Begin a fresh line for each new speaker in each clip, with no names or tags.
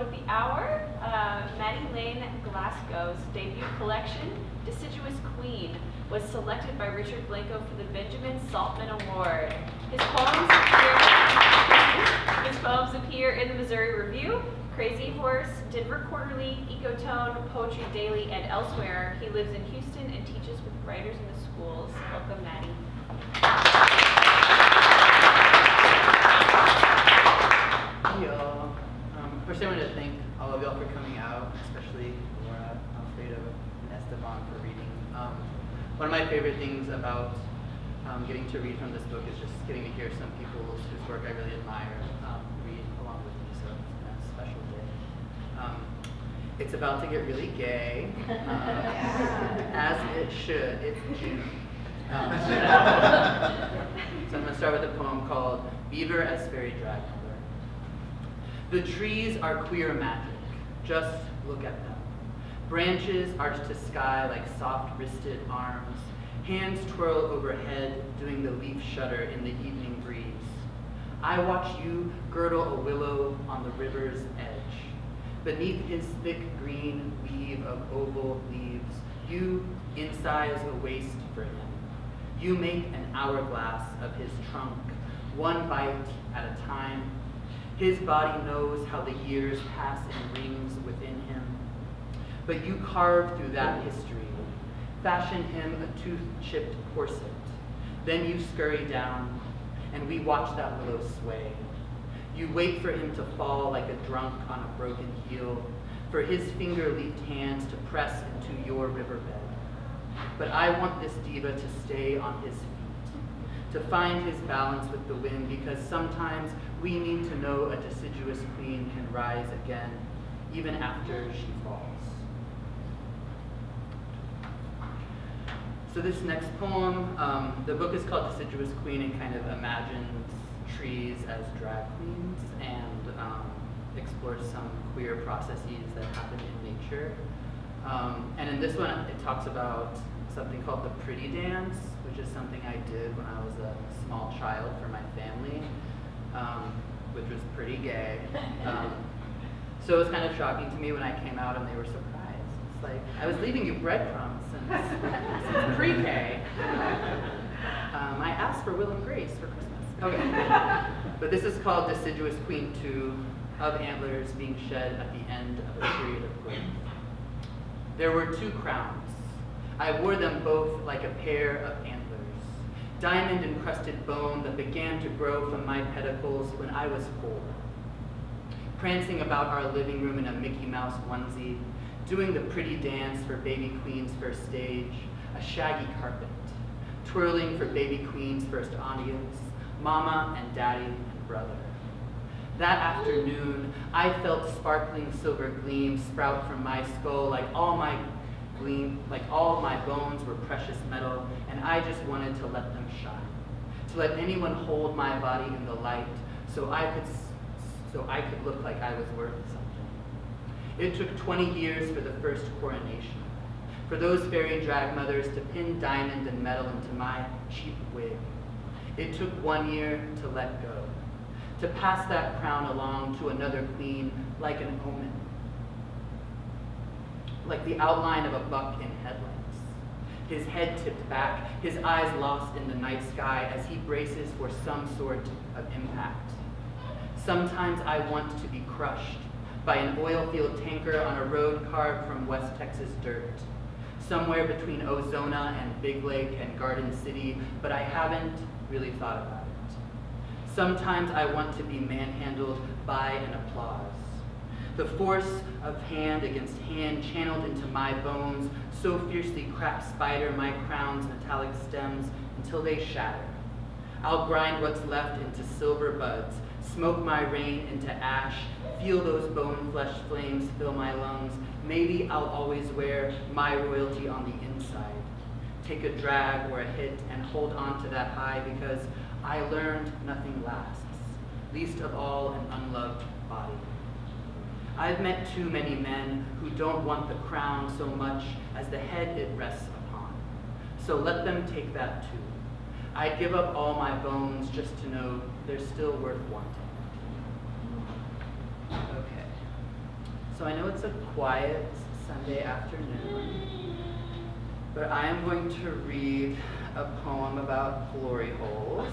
of the hour, Matty Layne Glasgow's debut collection, Deciduous Queen, was selected by Richard Blanco for the Benjamin Saltman Award. His poems appear in the Missouri Review, Crazyhorse, Denver Quarterly, Ecotone, Poetry Daily, and elsewhere. He lives in Houston and teaches with writers in the schools. Welcome, Matty.
Hey y'all. First I wanted to thank all of y'all for coming out, especially Laura, Alfredo, and Esteban for reading. One of my favorite things about getting to read from this book is just getting to hear some people whose work I really admire read along with me, so it's been a special day. It's about to get really gay, as it should. It's June. So I'm going to start with a poem called Beaver as Fairy Drag Mother. The trees are queer magic, just look at them. Branches arch to sky like soft-wristed arms. Hands twirl overhead, doing the leaf shudder in the evening breeze. I watch you girdle a willow on the river's edge. Beneath his thick green weave of oval leaves, you incise a waist for him. You make an hourglass of his trunk, one bite at a time. His body knows how the years pass in rings within him. But you carve through that history, fashion him a tooth-chipped corset. Then you scurry down, and we watch that willow sway. You wait for him to fall like a drunk on a broken heel, for his finger-leafed hands to press into your riverbed. But I want this diva to stay on his feet, to find his balance with the wind, because sometimes we need to know a deciduous queen can rise again, even after she falls. So this next poem, the book is called Deciduous Queen and kind of imagines trees as drag queens and explores some queer processes that happen in nature. And in this one, it talks about something called the pretty dance, which is something I did when I was a small child for my family, which was pretty gay. So it was kind of shocking to me when I came out and they were surprised. It's like, I was leaving you breadcrumbs since pre-K. I asked for Will and Grace for Christmas. Okay. But this is called Deciduous Queen 2, of antlers being shed at the end of a period of growth. There were 2 crowns. I wore them both like a pair of antlers, diamond-encrusted bone that began to grow from my pedicles when I was 4. Prancing about our living room in a Mickey Mouse onesie, doing the pretty dance for baby queen's first stage, a shaggy carpet, twirling for baby queen's first audience, mama and daddy and brother. That afternoon, I felt sparkling silver gleams sprout from my skull like all my bones were precious metal, and I just wanted to let them shine, to let anyone hold my body in the light, so I could look like I was worth something. It took 20 years for the first coronation, for those fairy drag mothers to pin diamond and metal into my cheap wig. It took 1 year to let go, to pass that crown along to another queen like an omen, like the outline of a buck in headlights. His head tipped back, his eyes lost in the night sky as he braces for some sort of impact. Sometimes I want to be crushed by an oil field tanker on a road carved from West Texas dirt, somewhere between Ozona and Big Lake and Garden City, but I haven't really thought about it. Sometimes I want to be manhandled by an applause. The force of hand against hand channeled into my bones, so fiercely crack spider my crown's metallic stems until they shatter. I'll grind what's left into silver buds, smoke my rain into ash, feel those bone flesh flames fill my lungs. Maybe I'll always wear my royalty on the inside. Take a drag or a hit and hold on to that high, because I learned nothing lasts, least of all an unloved body. I've met too many men who don't want the crown so much as the head it rests upon. So let them take that too. I'd give up all my bones just to know they're still worth wanting. Okay. So I know it's a quiet Sunday afternoon, but I am going to read a poem about glory holes.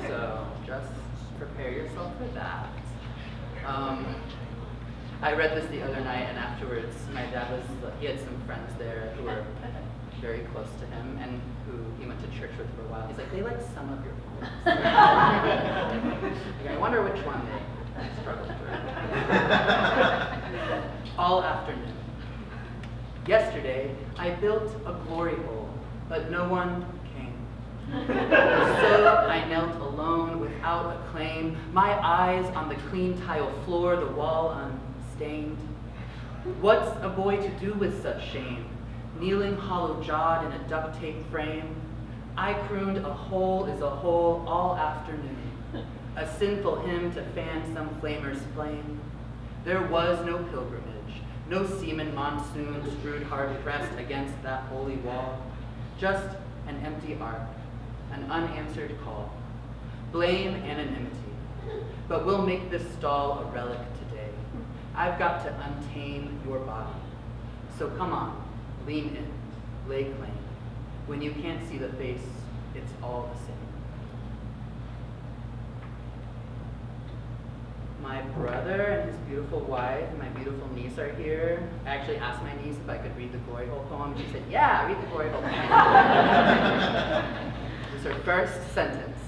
So just prepare yourself for that. I read this the other night, and afterwards, my dad he had some friends there who were very close to him and who he went to church with for a while. He's like, they like some of your poems. Like, I wonder which one they struggled through. All afternoon. Yesterday, I built a glory hole, but no one came. So I knelt alone without a claim, my eyes on the clean tile floor, the wall unstained. What's a boy to do with such shame? Kneeling hollow-jawed in a duct tape frame, I crooned a hole is a hole all afternoon, a sinful hymn to fan some flamer's flame. There was no pilgrimage, no seaman monsoon strewed hard-pressed against that holy wall, just an empty ark, an unanswered call, blame anonymity, but we'll make this stall a relic today. I've got to untame your body, so come on. Lean in, lay claim. When you can't see the face, it's all the same. My brother and his beautiful wife and my beautiful niece are here. I actually asked my niece if I could read the glory hole poem. She said, yeah, read the glory hole poem. This is her first sentence.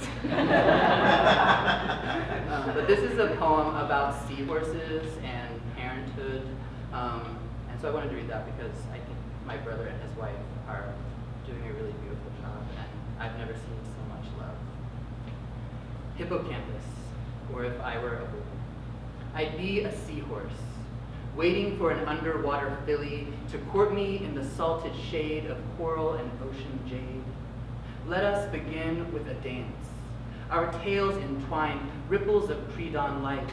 But this is a poem about seahorses and parenthood. And so I wanted to read that because I think my brother and his wife are doing a really beautiful job, and I've never seen so much love. Hippocampus, or if I were a boy, I'd be a seahorse, waiting for an underwater filly to court me in the salted shade of coral and ocean jade. Let us begin with a dance, our tails entwined, ripples of pre-dawn light,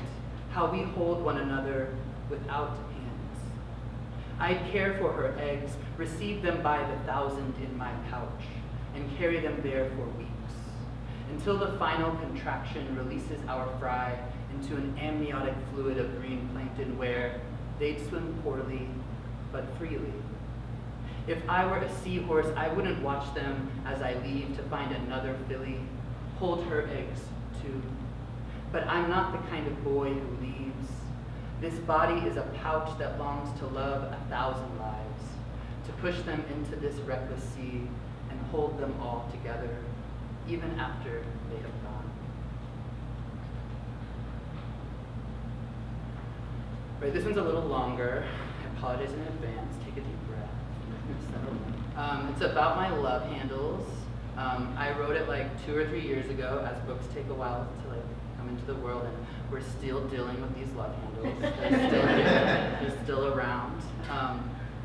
how we hold one another without hands. I'd care for her eggs, receive them by the thousand in my pouch, and carry them there for weeks, until the final contraction releases our fry into an amniotic fluid of green plankton where they'd swim poorly, but freely. If I were a seahorse, I wouldn't watch them as I leave to find another filly, hold her eggs too. But I'm not the kind of boy who leaves. This body is a pouch that longs to love 1,000 lives, to push them into this reckless sea and hold them all together, even after they have gone. Right, this one's a little longer. I apologize in advance. Take a deep breath. It's about my love handles. I wrote it like 2 or 3 years ago, as books take a while to come into the world, and we're still dealing with these love handles. They're still here. They're still around.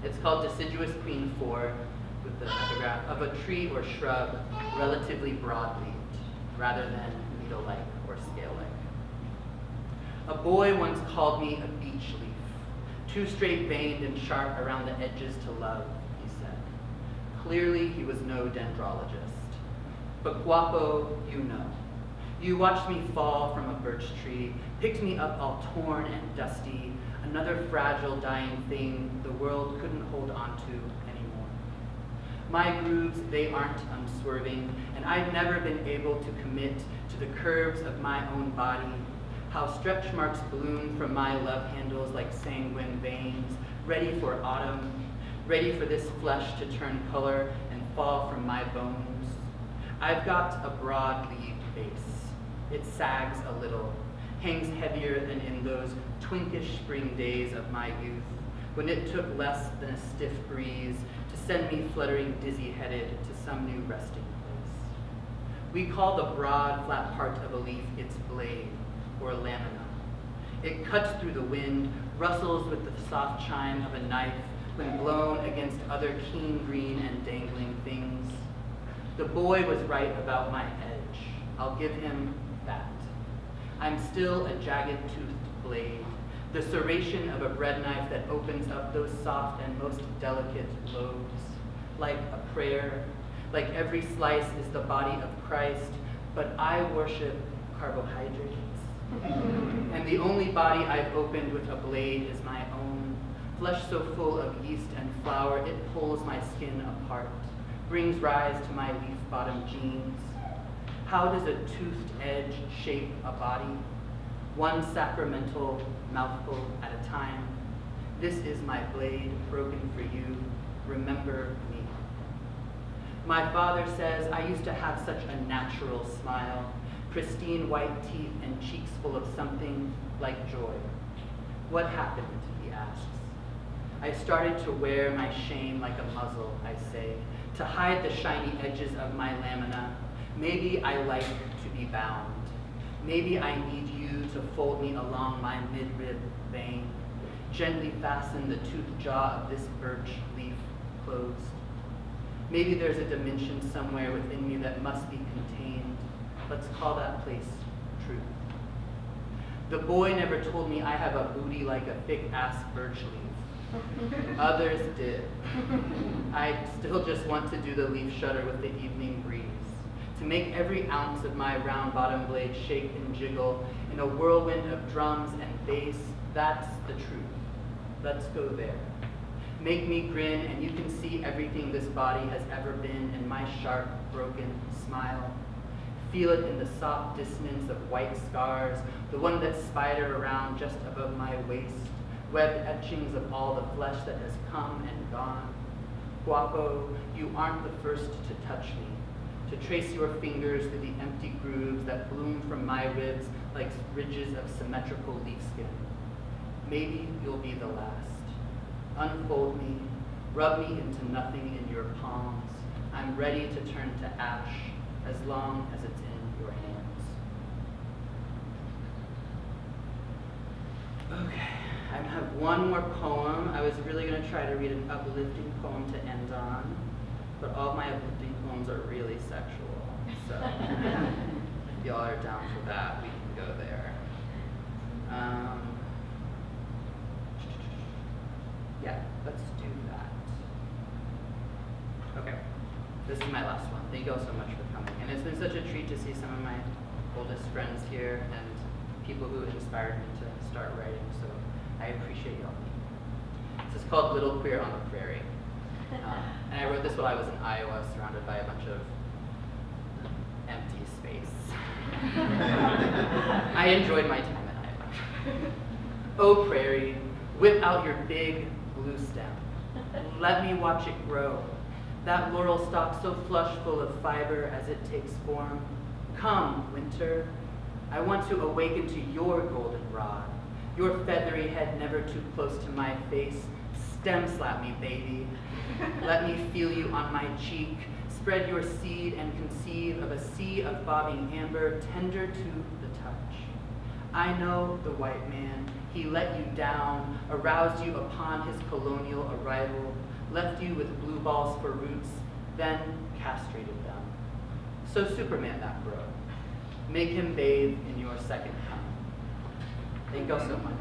It's called Deciduous Queen 4, with the epigraph of a tree or shrub relatively broad-leaved, rather than needle-like or scale-like. A boy once called me a beech leaf, too straight-veined and sharp around the edges to love, he said. Clearly, he was no dendrologist. But guapo, you know. You watched me fall from a birch tree, picked me up all torn and dusty, another fragile, dying thing the world couldn't hold on to anymore. My grooves, they aren't unswerving, and I've never been able to commit to the curves of my own body, how stretch marks bloom from my love handles like sanguine veins, ready for autumn, ready for this flesh to turn color and fall from my bones. I've got a broad-leaved base. It sags a little, hangs heavier than in those twinkish spring days of my youth, when it took less than a stiff breeze to send me fluttering dizzy-headed to some new resting place. We call the broad, flat part of a leaf its blade, or lamina. It cuts through the wind, rustles with the soft chime of a knife when blown against other keen green and dangling things. The boy was right about my edge. I'll give him that. I'm still a jagged-toothed blade, the serration of a bread knife that opens up those soft and most delicate lobes, like a prayer, like every slice is the body of Christ, but I worship carbohydrates. And the only body I've opened with a blade is my own. Flesh so full of yeast and flour, it pulls my skin apart, brings rise to my leaf-bottom jeans. How does a toothed edge shape a body? One sacramental mouthful at a time. This is my blade broken for you. Remember me. My father says I used to have such a natural smile, pristine white teeth and cheeks full of something like joy. What happened, he asks. I started to wear my shame like a muzzle, I say, to hide the shiny edges of my lamina. Maybe I like to be bound. Maybe I need you to fold me along my midrib vein, gently fasten the toothed jaw of this birch leaf closed. Maybe there's a dimension somewhere within me that must be contained. Let's call that place truth. The boy never told me I have a booty like a thick-ass birch leaf. Others did. I still just want to do the leaf shudder with the evening breeze, to make every ounce of my round bottom blade shake and jiggle in a whirlwind of drums and bass. That's the truth. Let's go there. Make me grin and you can see everything this body has ever been in my sharp, broken smile. Feel it in the soft dissonance of white scars, the one that spider around just above my waist, webbed etchings of all the flesh that has come and gone. Guapo, you aren't the first to touch me, to trace your fingers through the empty grooves that bloom from my ribs like ridges of symmetrical leaf skin. Maybe you'll be the last. Unfold me, rub me into nothing in your palms. I'm ready to turn to ash as long as it's in your hands. Okay, I have one more poem. I was really going to try to read an uplifting poem to end on, but all of my uplifting poems are really sexual. So if y'all are down for that, we can go there. Yeah, let's do that. Okay, this is my last one. Thank you all so much for coming. And it's been such a treat to see some of my oldest friends here and people who inspired me to start writing, so I appreciate y'all. This is called Little Queer on the Prairie. And I wrote this while I was in Iowa, surrounded by a bunch of empty space. I enjoyed my time in Iowa. Oh, prairie, whip out your big blue stem. Let me watch it grow. That laurel stalk so flush full of fiber as it takes form. Come, winter. I want to awaken to your golden rod. Your feathery head never too close to my face. Stem slap me, baby. Let me feel you on my cheek. Spread your seed and conceive of a sea of bobbing amber, tender to the touch. I know the white man. He let you down, aroused you upon his colonial arrival, left you with blue balls for roots, then castrated them. So Superman that bro. Make him bathe in your second coming. Thank y'all so much.